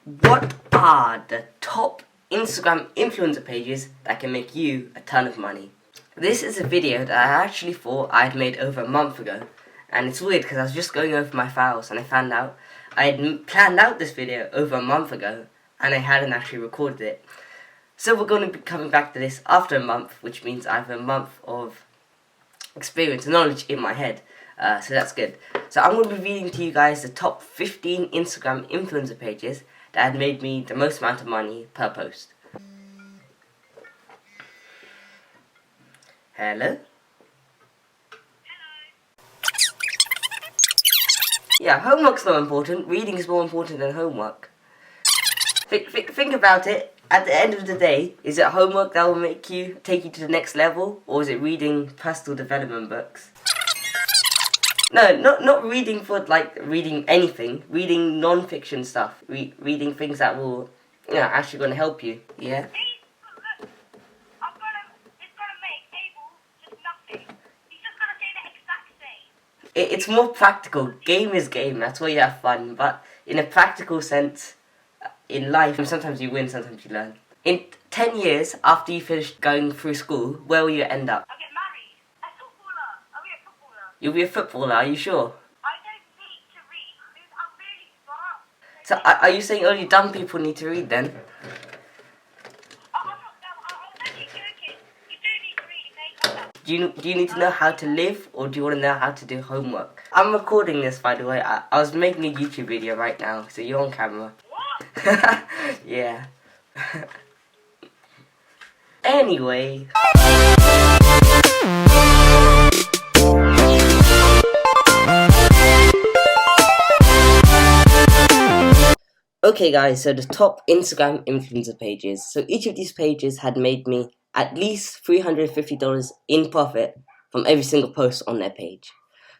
What are the top Instagram influencer pages that can make you a ton of money? This is a video that I actually thought I had made over a month ago, and it's weird because I was just going over my files and I found out I had planned out this video over a month ago and I hadn't actually recorded it. So we're going to be coming back to this after a month, which means I have a month of experience and knowledge in my head. So that's good. So I'm going to be reading to you guys the top 15 Instagram influencer pages that had made me the most amount of money per post. Hello? Yeah, homework's not important. Reading is more important than homework. Think about it. At the end of the day, is it homework that will take you to the next level, or is it reading personal development books? No, not reading for reading anything. Reading non-fiction stuff. Reading things that will, actually going to help you. Yeah. It's more practical. Game is game. That's where you have fun. But in a practical sense, in life, sometimes you win, sometimes you learn. In 10 years after you finish going through school, where will you end up? I'll get married. A footballer. I'll be a footballer. You'll be a footballer, are you sure? I don't need to read because I'm really smart. So are you saying only dumb people need to read then? I'm not dumb. I'm actually joking. You do need to read, okay? Do you need to know how to live, or do you want to know how to do homework? I'm recording this, by the way. I was making a YouTube video right now, so you're on camera. What? Yeah. Anyway. Okay guys, so the top Instagram influencer pages. So each of these pages had made me at least $350 in profit from every single post on their page.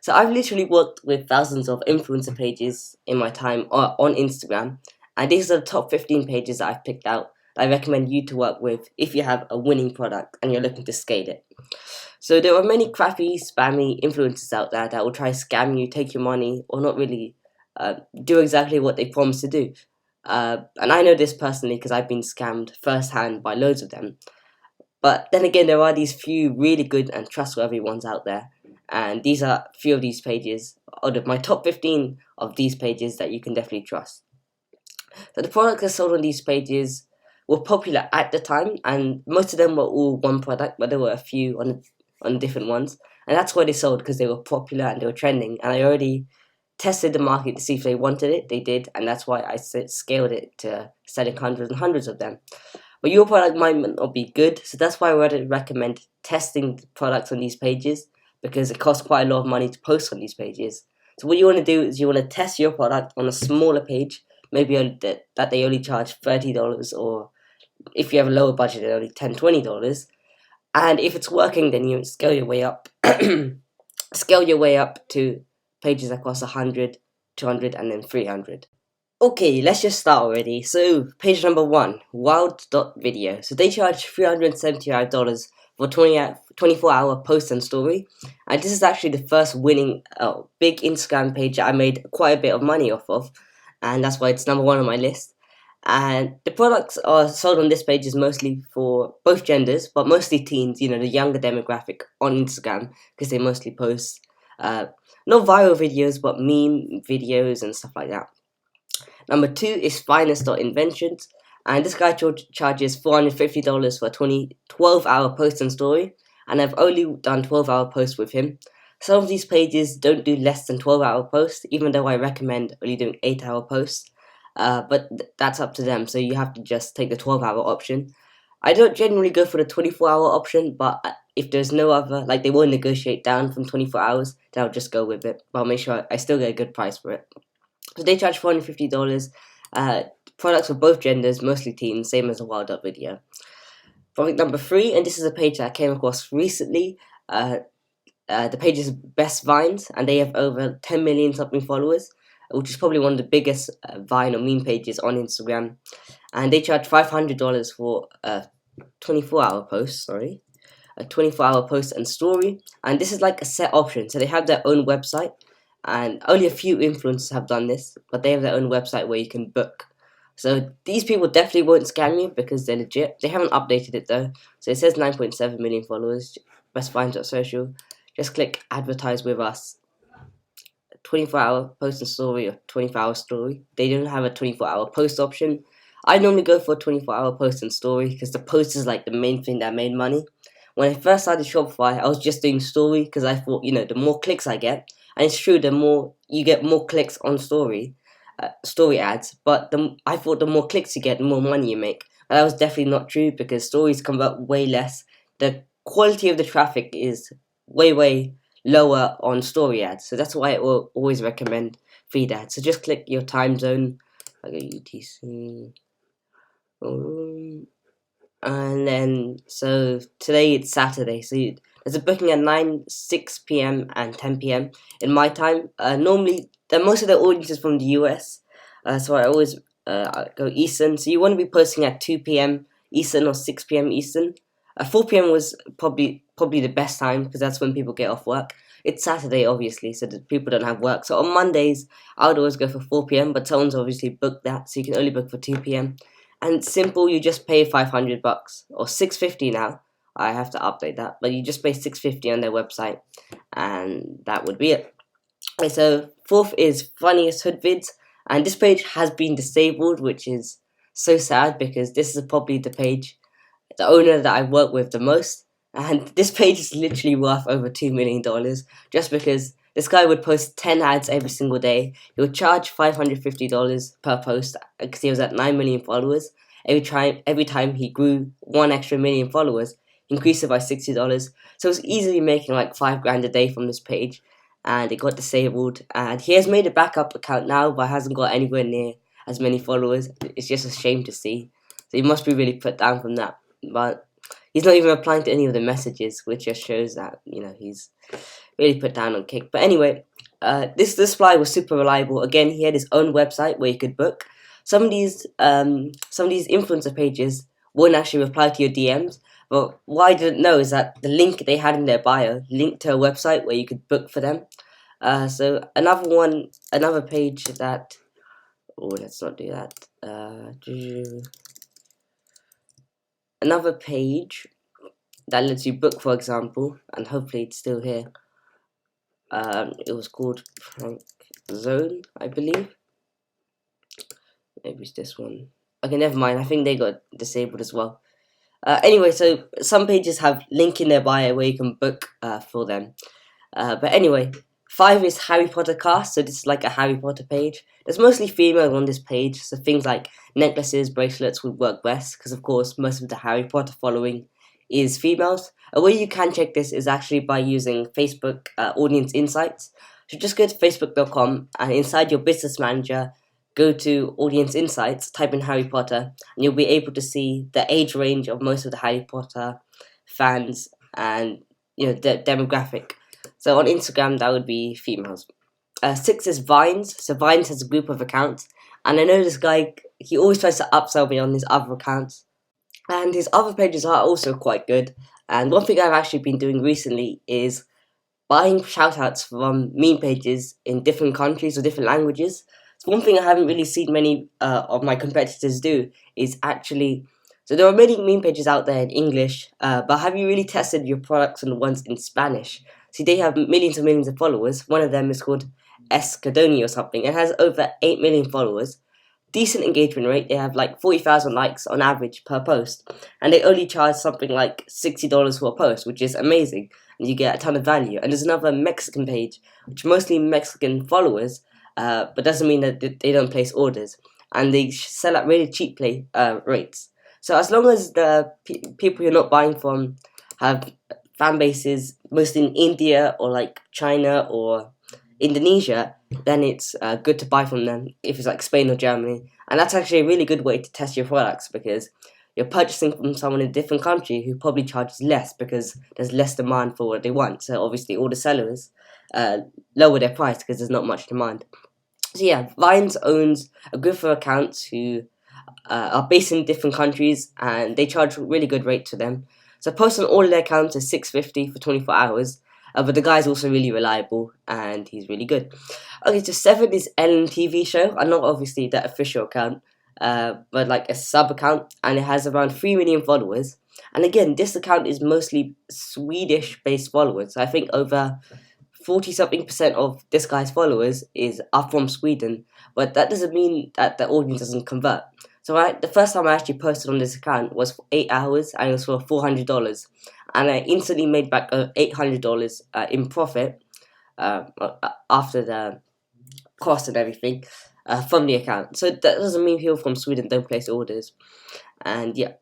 So I've literally worked with thousands of influencer pages in my time on Instagram, and these are the top 15 pages that I've picked out that I recommend you to work with if you have a winning product and you're looking to scale it. So there are many crappy, spammy influencers out there that will try to scam you, take your money, or not really do exactly what they promise to do. And I know this personally because I've been scammed firsthand by loads of them. But then again, there are these few really good and trustworthy ones out there. And these are a few of these pages, out of my top 15 of these pages that you can definitely trust. So the products that sold on these pages were popular at the time, and most of them were all one product, but there were a few on different ones. And that's why they sold, because they were popular and they were trending. And I already tested the market to see if they wanted it. They did, and that's why I scaled it to selling hundreds and hundreds of them. But your product might not be good, so that's why I would recommend testing the products on these pages, because it costs quite a lot of money to post on these pages. So what you want to do is you want to test your product on a smaller page, maybe that they only charge $30, or if you have a lower budget, only $10, $20. And if it's working, then you scale your way up. Scale your way up to pages that cost 100, 200, and then 300. Okay, let's just start already. So, page number 1, Wild.video. So they charge $375 for 24-hour post and story. And this is actually the first winning big Instagram page that I made quite a bit of money off of. And that's why it's number 1 on my list. And the products are sold on this page is mostly for both genders, but mostly teens, the younger demographic on Instagram, because they mostly post not viral videos, but meme videos and stuff like that. Number 2 is Finest.inventions, and this guy charges $450 for a 12-hour post and story, and I've only done 12-hour posts with him. Some of these pages don't do less than 12-hour posts, even though I recommend only doing 8-hour posts. But that's up to them, so you have to just take the 12-hour option. I don't generally go for the 24-hour option, but if there's no other, they will negotiate down from 24 hours, then I'll just go with it. But I'll make sure I still get a good price for it. So they charge $450. Products for both genders, mostly teens, same as the Wild.video. Product number 3, and this is a page that I came across recently. The page is Best Vines, and they have over 10 million something followers, which is probably one of the biggest Vine or meme pages on Instagram. And they charge $500 for a 24-hour post, a 24-hour post and story. And this is like a set option, so they have their own website, and only a few influencers have done this, but they have their own website where you can book So these people definitely won't scam you because they're legit. They haven't updated it though. So it says 9.7 million followers. Bestfinds.social. Just click advertise with us. 24-hour post and story or 24-hour story. They don't have a 24-hour post option. I normally go for a 24-hour post and story because the post is like the main thing that made money. When I first started Shopify, I was just doing story because I thought, the more clicks I get, and it's true, the more you get more clicks on story ads, but I thought the more clicks you get, the more money you make. But that was definitely not true because stories convert way less. The quality of the traffic is way lower on story ads, so that's why I will always recommend feed ads. So just click your time zone, like a UTC, and then so today it's Saturday, so there's a booking at 9, 6 p.m. and 10 p.m. in my time. Normally, most of the audience is from the US, so I always go Eastern. So you want to be posting at 2 p.m. Eastern or 6 p.m. Eastern. 4 p.m. was probably the best time because that's when people get off work. It's Saturday, obviously, so that people don't have work. So on Mondays, I would always go for 4 p.m., but someone's obviously booked that, so you can only book for 2 p.m. And it's simple, you just pay $500 or $650 now. I have to update that, but you just pay $650 on their website, and that would be it. Okay, so fourth is funniest hood vids, and this page has been disabled, which is so sad because this is probably the owner that I work with the most, and this page is literally worth over $2 million just because this guy would post 10 ads every single day. He would charge $550 per post because he was at 9 million followers. Every time he grew 1 extra million followers, he increased it by $60. So he was easily making like $5,000 a day from this page, and it got disabled. And he has made a backup account now, but hasn't got anywhere near as many followers. It's just a shame to see. So he must be really put down from that. But he's not even replying to any of the messages, which just shows that he's really put down on Kick. But anyway, this supply was super reliable. Again, he had his own website where you could book. Some of these influencer pages won't actually reply to your DMs. But what I didn't know is that the link they had in their bio linked to a website where you could book for them. So another page that. Oh, let's not do that. Another page that lets you book, for example, and hopefully it's still here. It was called Prank Zone, I believe. Maybe it's this one. Okay, never mind. I think they got disabled as well. Anyway, so some pages have link in their bio where you can book for them. But anyway, 5 is Harry Potter cast, so this is like a Harry Potter page. There's mostly females on this page, so things like necklaces, bracelets would work best, because of course most of the Harry Potter following is females. A way you can check this is actually by using Facebook Audience Insights. So just go to facebook.com, and inside your business manager, go to Audience Insights, type in Harry Potter, and you'll be able to see the age range of most of the Harry Potter fans and the demographic. So on Instagram, that would be females. 6 is Vines. So Vines has a group of accounts. And I know this guy, he always tries to upsell me on his other accounts. And his other pages are also quite good. And one thing I've actually been doing recently is buying shoutouts from meme pages in different countries or different languages. So one thing I haven't really seen many of my competitors do is actually... So there are many meme pages out there in English, but have you really tested your products on the ones in Spanish? See, they have millions and millions of followers. One of them is called Escadoni or something. It has over 8 million followers. Decent engagement rate. They have like 40,000 likes on average per post. And they only charge something like $60 for a post, which is amazing. And you get a ton of value. And there's another Mexican page, which mostly Mexican followers, but doesn't mean that they don't place orders. And they sell at really cheap rates. So as long as the people you're not buying from have fan bases mostly in India or like China or Indonesia, then it's good to buy from them if it's like Spain or Germany. And that's actually a really good way to test your products because you're purchasing from someone in a different country who probably charges less because there's less demand for what they want. So obviously all the sellers lower their price because there's not much demand. So yeah, Vines owns a group of accounts who are based in different countries and they charge really good rates for them. So post on all of their accounts is $650 for 24 hours. But the guy's also really reliable and he's really good. Okay, so 7 is Ellen TV show. I'm not obviously the official account. but like a sub account, and it has around 3 million followers. And again, this account is mostly Swedish based followers. I think over 40 something percent of this guy's followers are from Sweden, but that doesn't mean that the audience doesn't convert. So the first time I actually posted on this account was for 8 hours, and it was for $400, and I instantly made back $800 in profit after the cost and everything from the account. So that doesn't mean people from Sweden don't place orders. And yeah,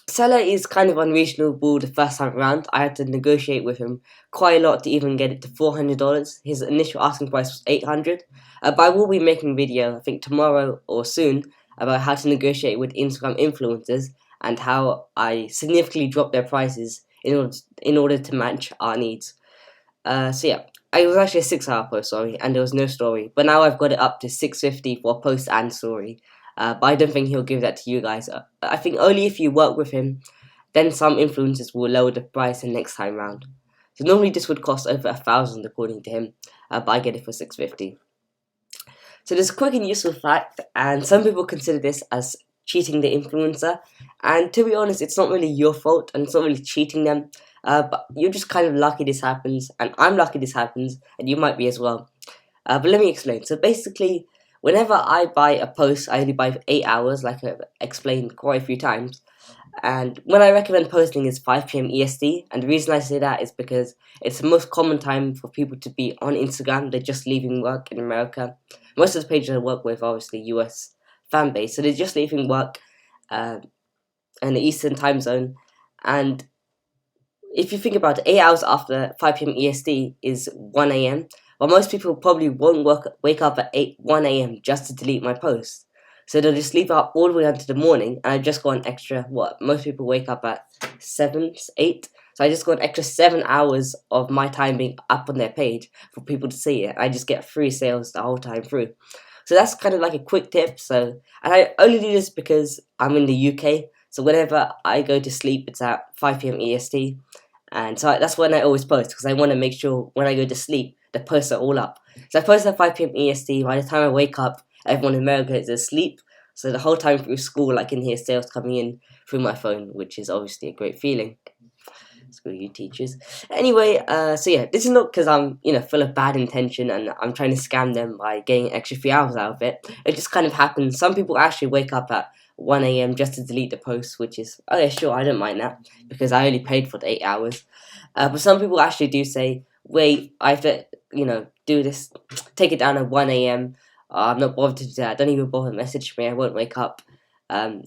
seller is kind of unreasonable the first time around. I had to negotiate with him quite a lot to even get it to $400. His initial asking price was $800. But I will be making a video, I think tomorrow or soon, about how to negotiate with Instagram influencers and how I significantly dropped their prices in order to match our needs. So yeah, it was actually a 6-hour post, sorry, and there was no story. But now I've got it up to $650 for post and story. But I don't think he'll give that to you guys. I think only if you work with him, then some influencers will lower the price the next time round. So normally this would cost over $1,000 according to him, but I get it for $650. So there's a quick and useful fact, and some people consider this as cheating the influencer. And to be honest, it's not really your fault, and it's not really cheating them. But you're just kind of lucky this happens, and I'm lucky this happens, and you might be as well. But let me explain. So basically, whenever I buy a post, I only buy for 8 hours, like I've explained quite a few times. And when I recommend posting is 5 p.m. EST, and the reason I say that is because it's the most common time for people to be on Instagram. They're just leaving work in America. Most of the pages I work with, obviously, US fan base, so they're just leaving work in the Eastern time zone. And if you think about it, 8 hours after 5 p.m. EST is 1 a.m. Well, most people probably won't wake up at 1 a.m. just to delete my post. So they'll just leave up all the way until the morning, and I just got an extra, most people wake up at 7, 8. So I just got an extra 7 hours of my time being up on their page for people to see it. I just get free sales the whole time through. So that's kind of like a quick tip. And I only do this because I'm in the UK. So whenever I go to sleep, it's at 5 p.m. EST. And so that's when I always post, because I want to make sure when I go to sleep, the posts are all up. So I post at 5 p.m. EST. By the time I wake up, everyone in America is asleep. So the whole time through school, I can hear sales coming in through my phone, which is obviously a great feeling. Screw you, teachers. Anyway, so yeah, this is not because I'm, full of bad intention and I'm trying to scam them by getting extra 3 hours out of it. It just kind of happens. Some people actually wake up at 1 a.m. just to delete the post, which is, oh yeah, sure, I don't mind that, because I only paid for the 8 hours. But some people actually do say, wait, I have to, do this, take it down at 1 a.m. I'm not bothered to do that. Don't even bother message me. I won't wake up.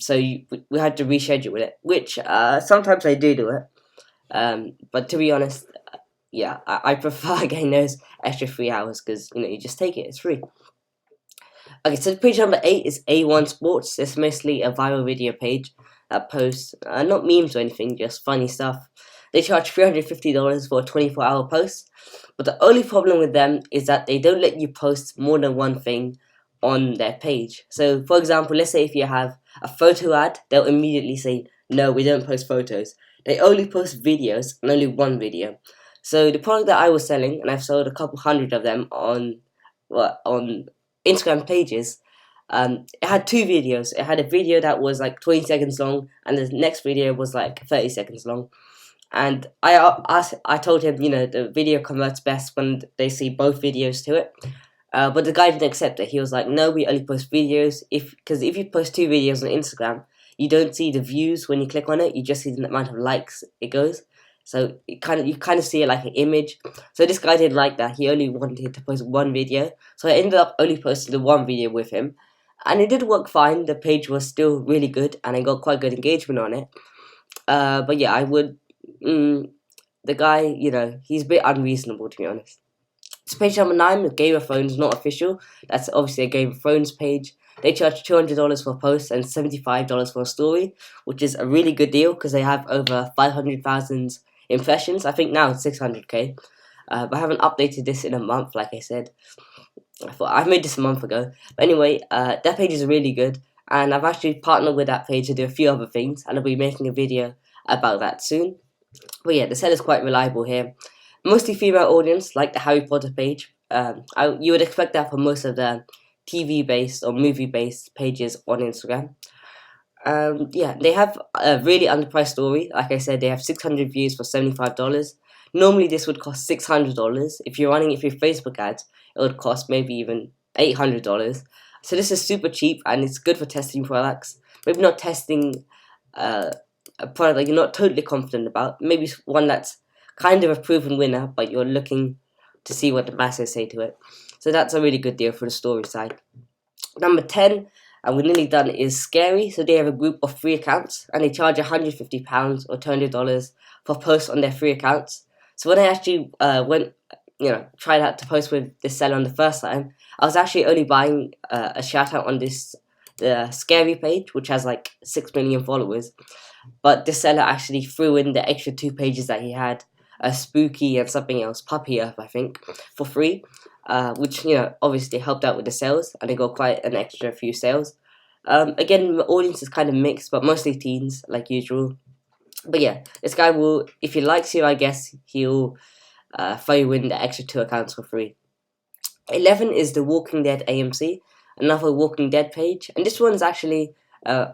So we had to reschedule it, which sometimes I do it. But to be honest, yeah, I prefer getting those extra 3 hours because, you just take it. It's free. Okay, so page number 8 is A1 Sports. It's mostly a viral video page that posts, not memes or anything, just funny stuff. They charge $350 for a 24-hour post. But the only problem with them is that they don't let you post more than one thing on their page. So, for example, let's say if you have a photo ad, they'll immediately say, no, we don't post photos. They only post videos, and only one video. So the product that I was selling, and I've sold a couple hundred of them on Instagram pages, it had 2 videos. It had a video that was like 20 seconds long, and the next video was like 30 seconds long. And I told him, the video converts best when they see both videos to it. But the guy didn't accept it. He was like, no, we only post videos. Because if you post 2 videos on Instagram, you don't see the views when you click on it. You just see the amount of likes it goes. So you kind of see it like an image. So this guy didn't like that. He only wanted to post 1 video. So I ended up only posting the 1 video with him. And it did work fine. The page was still really good, and I got quite good engagement on it. But yeah, I would... the guy, he's a bit unreasonable, to be honest. So page number 9, Game of Thrones Not Official. That's obviously a Game of Thrones page. They charge $200 for a post and $75 for a story, which is a really good deal because they have over 500,000 impressions. I think now it's 600k. But I haven't updated this in a month, like I said. I made this a month ago. But anyway, that page is really good, and I've actually partnered with that page to do a few other things, and I'll be making a video about that soon. But yeah, the seller's quite reliable here. Mostly female audience, like the Harry Potter page. You would expect that for most of the TV based or movie based pages on Instagram. Yeah, they have a really underpriced story. Like I said, they have 600 views for $75. Normally, this would cost $600. If you're running it through Facebook ads, it would cost maybe even $800. So this is super cheap and it's good for testing products. Maybe not testing a product that you're not totally confident about. Maybe one that's kind of a proven winner, but you're looking to see what the masses say to it. So that's a really good deal for the story side. Number 10, and we're nearly done, is Scary. So they have a group of free accounts and they charge £150 or $200 for posts on their free accounts. So when I actually tried out to post with this seller on the first time, I was actually only buying a shout out on this Scary page, which has like 6 million followers. But the seller actually threw in the extra 2 pages that he had, Spooky and something else, Puppy Earth, I think, for free. Which obviously helped out with the sales, and they got quite an extra few sales. Again, the audience is kind of mixed, but mostly teens, like usual. But yeah, this guy will, if he likes you, I guess he'll throw you in the extra 2 accounts for free. 11 is the Walking Dead AMC, another Walking Dead page, and this one's actually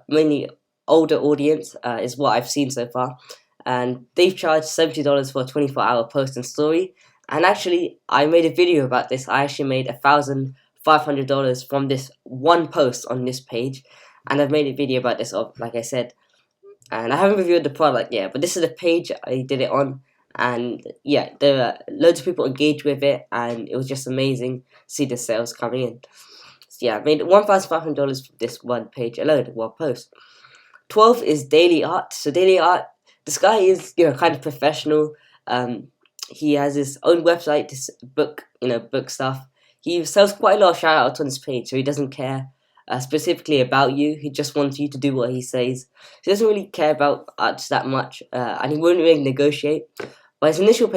mainly older audience, is what I've seen so far, and they've charged $70 for a 24-hour post and story. And actually, I made a video about this. I actually made $1,500 from this one post on this page, and I've made a video about this, like I said. And I haven't reviewed the product yet, but this is the page I did it on. And yeah, there were loads of people engaged with it, and it was just amazing to see the sales coming in. So yeah, I made $1,500 from this one page alone, one post. 12 is Daily Art. So Daily Art, this guy is kind of professional. He has his own website, this book stuff. He sells quite a lot of shout outs on his page, so he doesn't care specifically about you. He just wants you to do what he says. He doesn't really care about arts that much, and he won't really negotiate. But his initial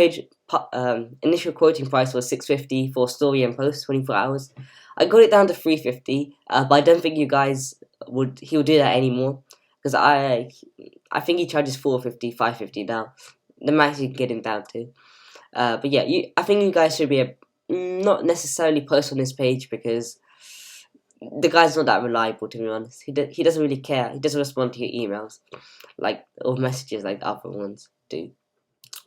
quoting price was $650 for story and post, 24 hours. I got it down to $350, but I don't think you guys he'll do that anymore, because I think he charges $450, $550 now. The max you can get him down to. But yeah, I think you guys should be not necessarily post on his page, because the guy's not that reliable, to be honest. He doesn't really care. He doesn't respond to your emails or messages like the other ones do.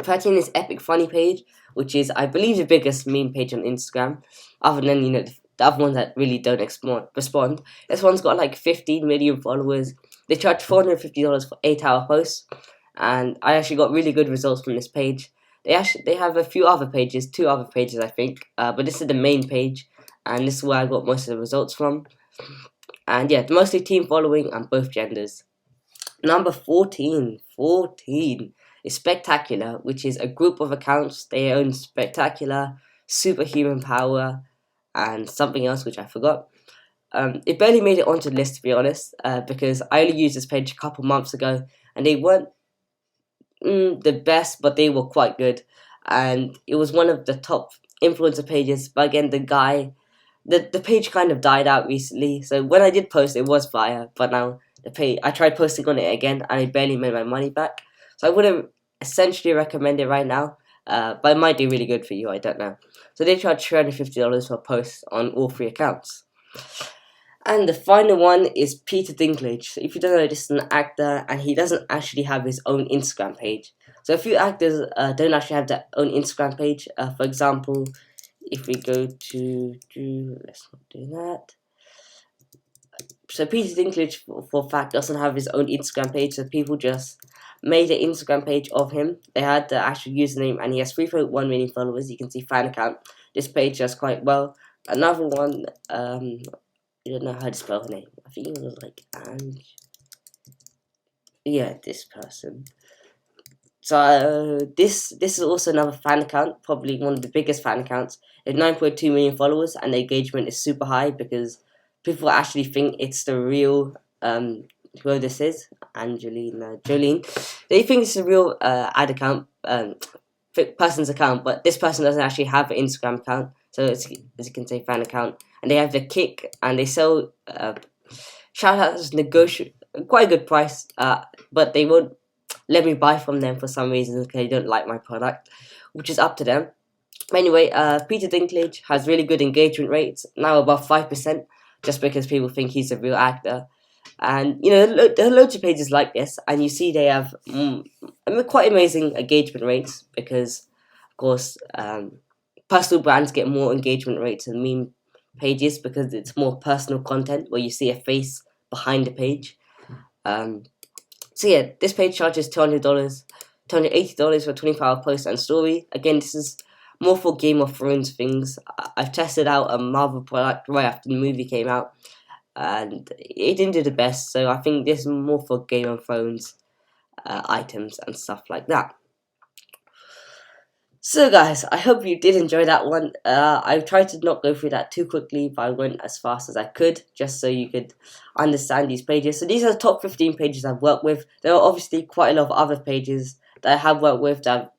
13 is Epic Funny page, which is, I believe, the biggest meme page on Instagram, other than the other ones that really don't respond. This one's got like 15 million followers. They charge $450 for 8-hour posts, and I actually got really good results from this page. They have a few other pages, 2 other pages I think, but this is the main page, and this is where I got most of the results from. And yeah, mostly team following and both genders. Number 14 is Spectacular, which is a group of accounts. They own Spectacular, Superhuman Power, and something else which I forgot. It barely made it onto the list, to be honest, because I only used this page a couple months ago, and they weren't the best, but they were quite good, and it was one of the top influencer pages. But again, the page kind of died out recently, so when I did post, it was fire, but now the page, I tried posting on it again, and I barely made my money back, so I wouldn't essentially recommend it right now, but it might be really good for you, I don't know. So they charge $350 for posts on all 3 accounts. And the final one is Peter Dinklage. So if you don't know, this is an actor, and he doesn't actually have his own Instagram page. So a few actors don't actually have their own Instagram page. For example, if we go to let's not do that. So Peter Dinklage, for a fact, doesn't have his own Instagram page. So people just made an Instagram page of him. They had the actual username, and he has 3.1 million followers. You can see fan account. This page does quite well. Another one, I don't know how to spell her name. I think it was like Ange. Yeah, this person. So this is also another fan account, probably one of the biggest fan accounts. It has 9.2 million followers, and the engagement is super high because people actually think it's the real whoever this is, Jolene. They think it's a real ad account, person's account, but this person doesn't actually have an Instagram account. So it's, as you can say, fan account, and they have the Kick, and they sell shout outs quite a good price, but they won't let me buy from them for some reason because they don't like my product, which is up to them. Anyway, Peter Dinklage has really good engagement rates, now above 5%, just because people think he's a real actor. And you know, there are loads of pages like this, and you see they have quite amazing engagement rates because, of course, personal brands get more engagement rates than meme pages because it's more personal content where you see a face behind the page. So yeah, this page charges $280 for 24-hour post and story. Again, this is more for Game of Thrones things. I've tested out a Marvel product right after the movie came out, and it didn't do the best. So I think this is more for Game of Thrones items and stuff like that. So guys, I hope you did enjoy that one. I tried to not go through that too quickly, but I went as fast as I could, just so you could understand these pages. So these are the top 15 pages I've worked with. There are obviously quite a lot of other pages that I have worked with that have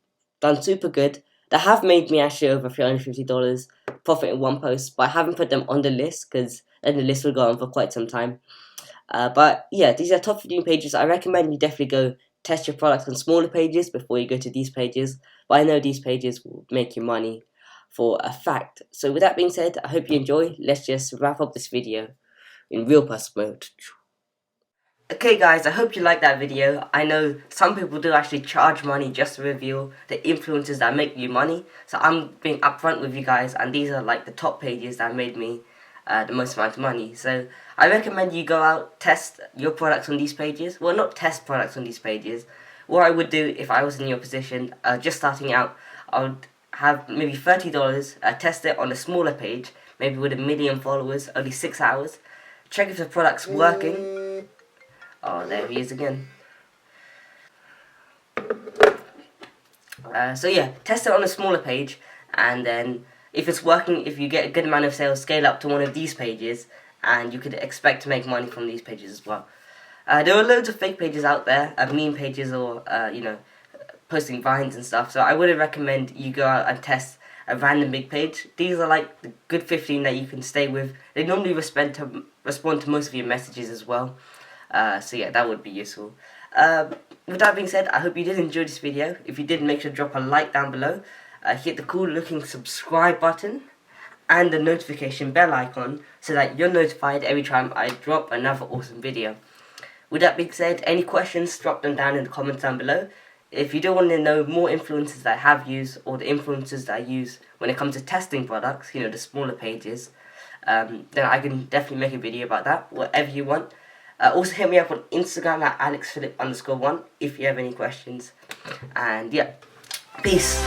done super good, that have made me actually over $350 profit in one post, but I haven't put them on the list, because then the list will go on for quite some time. But yeah, these are top 15 pages. I recommend you definitely go test your products on smaller pages before you go to these pages, but I know these pages will make you money for a fact. So with that being said, I hope you enjoy. Let's just wrap up this video in real personal mode. Okay guys, I hope you liked that video. I know some people do actually charge money just to reveal the influencers that make you money, so I'm being upfront with you guys, and these are like the top pages that made me the most amount of money. So I recommend you go out, test your products on these pages. Well, not test products on these pages. What I would do if I was in your position, just starting out, I would have maybe $30, test it on a smaller page, maybe with 1 million followers, only 6 hours. Check if the product's working. Oh, there he is again. So yeah, test it on a smaller page, and then if it's working, if you get a good amount of sales, scale up to one of these pages, and you could expect to make money from these pages as well. There are loads of fake pages out there, meme pages, or you know, posting vines and stuff. So I wouldn't recommend you go out and test a random big page. These are like the good 15 that you can stay with. They normally respond to most of your messages as well. So yeah, that would be useful. With that being said, I hope you did enjoy this video. If you did, make sure to drop a like down below. Hit the cool looking subscribe button and the notification bell icon so that you're notified every time I drop another awesome video. With that being said, any questions, drop them down in the comments down below. If you do want to know more influencers that I have used, or the influencers that I use when it comes to testing products, you know, the smaller pages, then I can definitely make a video about that, whatever you want. Also hit me up on Instagram at AlexPhilip_1 if you have any questions. And yeah, peace.